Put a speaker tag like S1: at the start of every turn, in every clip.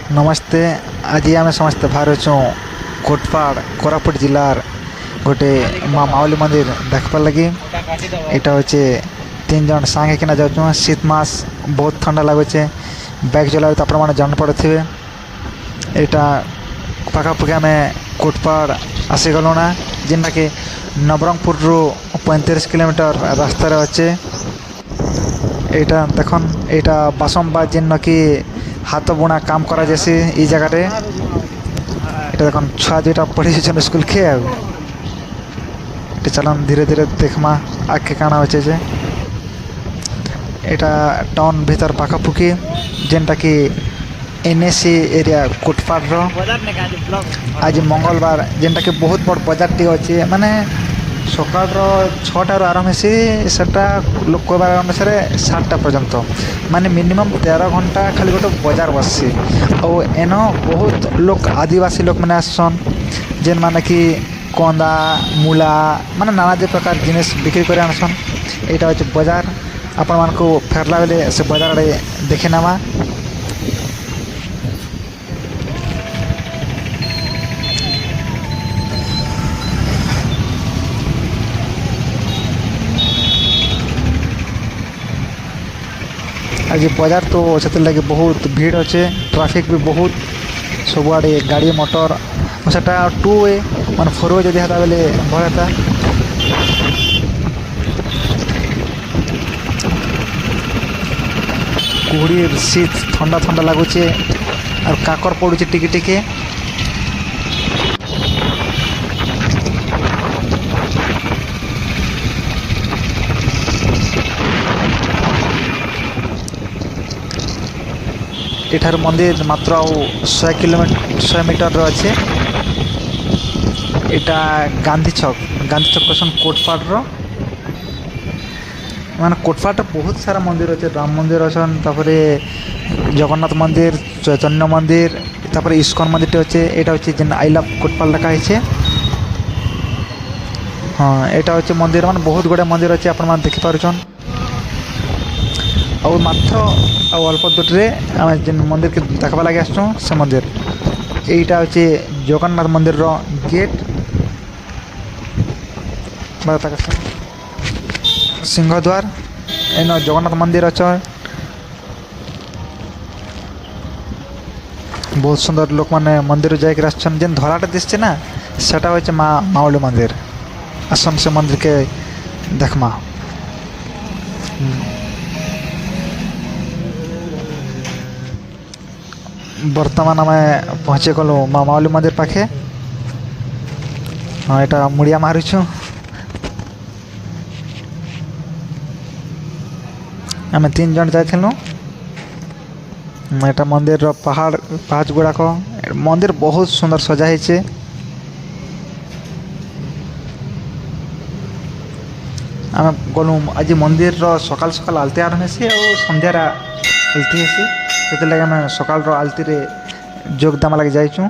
S1: नमस्ते। आज आम समस्ते बाहर अच्छु कोटपाड़ कोरापुट जिलार गोटे माँ माउली मंदिर देखबार लगी। यहाँ हूँ तीन जन सांग होना जाऊँ। शीत मास बहुत ठंडा लगुचे। बैग चला तो आप जान पड़े। यहाँ पाखापाखि आम कोटपाड़ आसीगलुना जेनटा कि नवरंगपुर रु 35 किलोमीटर रास्तार अच्छे। यहाँ देखन यहाँ बासमबाद जेन कि हाथ बुणा काम करा जैसे ई जगह रे। এটা দেখুন ছুয়া দুইটা পড়েছেন স্কুল খেয়ে। এটা চলুন ধীরে ধীরে দেখমা আগে কাଣା হচ্ছে যে এটা টাউন ভিতর পাখাপুখি যেটা কি এনএসি এরিয়া কোটপাড়র। আজ মঙ্গলবার যেটা কি বহুত বড় বজারটি আছে, মানে সকাল 6টার আরম্ভ হয়েছি সেটা লোক কবার অনুসারে 7টা পর্যন্ত, মানে মিনিমম 13 ঘন্টা খালি গোটে বজার বসছি। ଆଉ এন ବହୁତ লোক আদিবাসী লোক মানে আসছন যেন মানে কি কন্দা মূলা মানে নানা যে প্রকার জিনিস বিক্রি করে আনছন। এইটা হচ্ছে বজার। আপনার ফেরলা বেলে সে বজার আড়ে দেখে নেওয়া। आज बाजार तो से लगे बहुत भीड़ अच्छे। ट्राफिक भी बहुत सबुआड़े गाड़ी मोटर सेटा 2 वे मान 4 वे जदि हता बेले भल हेता। कुहड़ी शीत ठंडा ठंडा लगुचे और काकर पड़ुचे टिके टिके। एठार मंदिर मात्र 100 मीटर अच्छे। यहाँ गांधी छक कहसन कोटपाड़ माने कोटपाड़ बहुत सारा मंदिर अच्छे। राम मंदिर अच्छन, जगन्नाथ मंदिर, चैतन्य मंदिर, इस्कन मंदिर अच्छे। यहाँ हूँ जेन आई लव कोटपाड़ लिखा है। हाँ, यहाँ हूँ मंदिर मान बहुत गुड़ा मंदिर अच्छे आप देखिपार्छन। और मात्र अल्प दूर आम जेन मंदिर के देखा लगे आसुँ से मंदिर यहाँ हूँ जगन्नाथ मंदिर गेट सिंहद्वार। एन जगन्नाथ मंदिर अच्छा बहुत सुंदर लोक मैंने मंदिर जाकर आसन। जेन धराटा दिशे ना सेटा हूँ माँ माउली मंदिर। आसन से मंदिर के देखमा। बर्तमान आम पहुँचे गलु माँ माउली मंदिर पाखे। हाँ, यहाँ मुड़िया मारुछु। आम 3 जन जाइलु। यहाँ मंदिर पहाड़ पाहाच गुड़ाक मंदिर बहुत सुंदर सजाई। आम गलु आज मंदिर सकाल सकाल आलती आरम्भ और संध्यार आलती हेसी। से लगे आम सकाल आलती रे जोगदाम लगे जाइचु।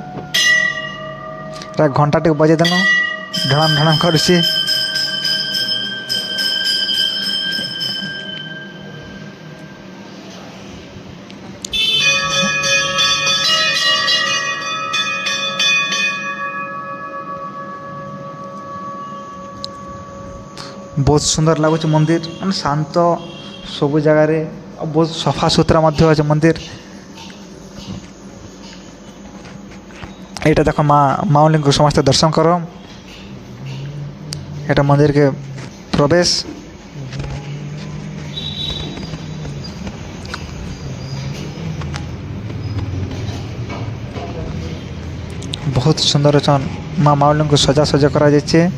S1: घंटा टे बजे देलु ढणाम ढणाम करुछि। बहुत सुंदर लगुच मंदिर, मान शांत सब जगार बहुत सफा सुतरा अच्छे मंदिर। यहाँ देख माँ माउली को समस्त दर्शन कर। यहाँ मंदिर के प्रवेश बहुत सुंदर अच्छा माँ माउली को सजा सजा करा जाइए।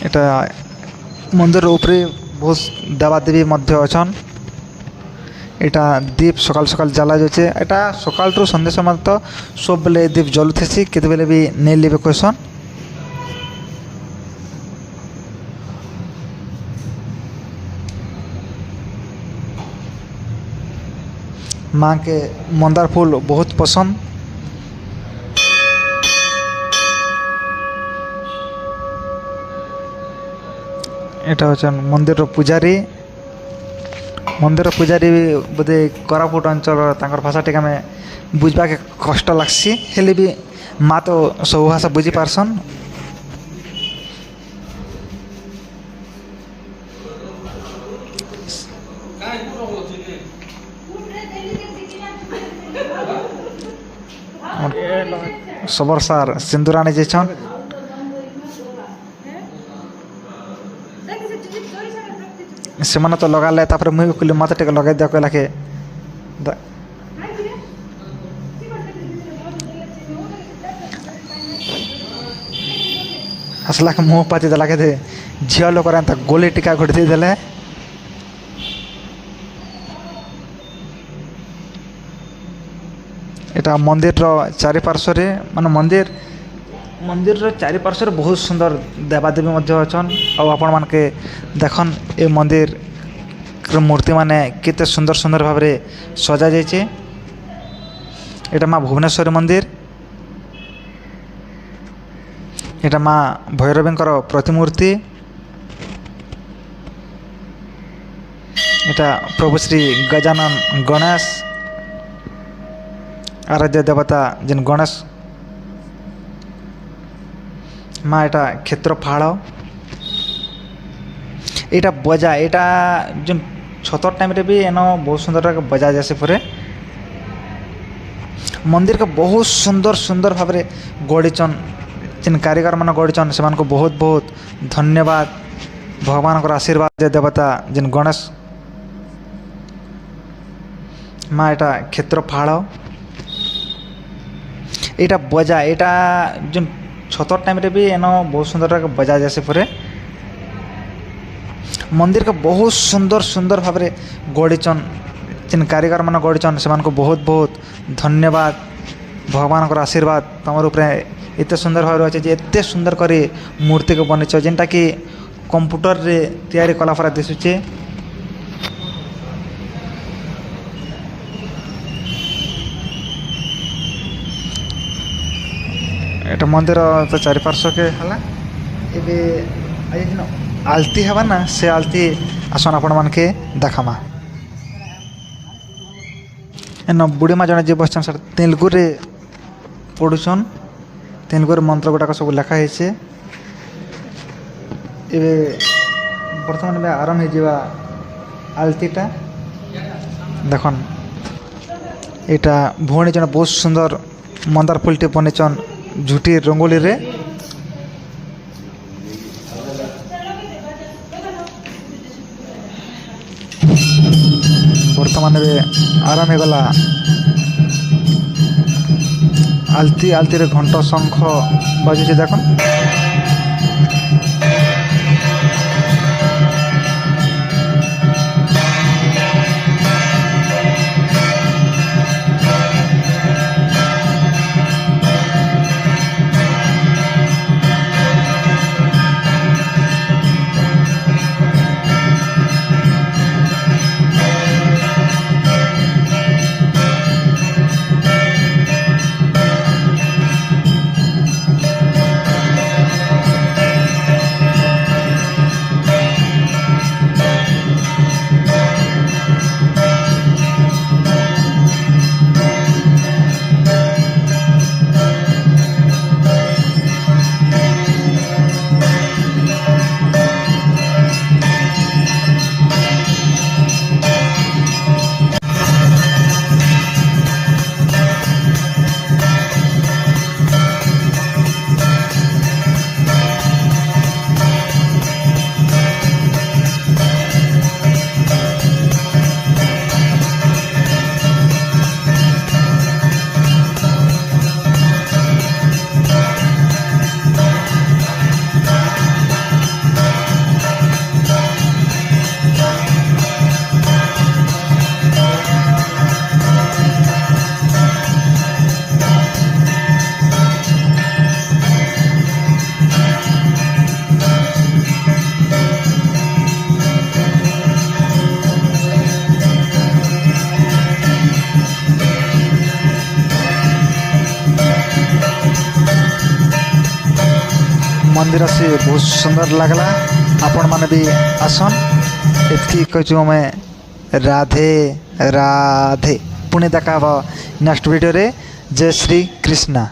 S1: এটা मंदिर ऊपरे बहुत देवादेवी मध्य अच्छन। यहाँ दीप सकाल सकाल जला जाए। यहाँ सकाल रू सन्ध्या समय तो सब बेले दीप जलुथेसी, केते बेले भी नहीं लिबे कहसन। माँ के मंदार फूल बहुत पसंद। এটা হচ্ছেন মন্দিরর পূজারী। মন্দির পূজারী বোধে কোরাপুট অঞ্চল তাঁর ভাষা টিকে আমি বুঝবাকে কষ্ট লাগছি, হেলে বি মা তো সবু ভাষা বুঝি পারসন। সবর সার সিন্দুর আনি যাইছন। ସେମାନେ ତ ଲଗାଲେ, ତାପରେ ମୁଇଁ ବି କହିଲି ମୋତେ ଟିକେ ଲଗାଇ ଦିଅ, କହିଲା କି ଆସିଲା କି ମୁହଁ ପାତି ଦେଲା କେ ଝିଅ ଲୋକର ଏନ୍ତା ଗୋଲି ଟିକା ଘୋଟି ଦେଇଦେଲେ। এটা মন্দিরর চারিপার্শ্বরে মানে মন্দিরর চারিপার্শ্বরে বহুত সুন্দর দেবাদেবী মধ্যে অছন। আপন মানকে দেখুন এই মন্দির মূর্তি মানে কেতে সুন্দর সুন্দর ভাবে সজা যাইছে। এটা মা ভুবনেশ্বরী মন্দির। এটা মা ভৈরবীঙ্কর প্রতিমূর্তি। এটা প্রভু শ্রী গজানন গণেশ আরাধ্য দেবতা যেন গণেশ মা। এটা ক্ষেত্রফাড়। এটা বজা, এটা যে ছতর টাইমে বি এন বহু সুন্দর বজা যাসে পরে। মন্দিরকে বহুত সুন্দর সুন্দর ভাবে গড়িছন, যেন কারিগর মানে গড়িছন সে বহুত বহুত ধন্যবাদ। ভগবানଙ୍କର আশীর্বাদ দেবতা যেন গণেশ মা। এটা ক্ষেত্রফাড়। এটা বজা, এটা যে ছতর টাইমে বি এন বহু সুন্দর বজা যাসে পরে। মন্দিরকে বহুত সুন্দর সুন্দর ভাবে গড়িছন, যেন কারিগর মানে গড়িছন সে বহুত বহুত ধন্যবাদ। ভগবানଙ୍କର আশীর্বাদ তোমার উপরে এতে সুন্দর ভাবে রয়েছে যে এতে সুন্দর করে মূর্তিকে বনেছ, যেটা কি কম্পুটরে তৈরি কলা পরে দিশুছে। এটা মন্দির তো চারিপার্শ্বকে হলা। এবে আজ দিন আলতি হবা না, সে আলতি আসন আপন মানকে দেখামা। এন বুড়ি মা জনে যে বসছেন সেটা তেলুগুরে পড়ুছন। তেলুগুর মন্ত্র গুটাক সব লেখা হয়েছে। এবে বর্তমানে আরম্ভ হয়ে যা আলতিটা দেখুন। এটা ভুবনী জনে বহুত সুন্দর মন্দার ফুলটি বনেছন ঝুটির রঙ্গোলি রে। বর্তমানে আরাম হয়ে গলা আলতি। আলতির ঘণ্ট শঙ্খ বাজুছে দেখুন। मंदिर से बहुत सुंदर लगला। आपण मैंने भी आसन इतकी कहूँ मैं राधे राधे पुणे देखा नेक्स्ट वीडियो रे। जय श्री कृष्णा।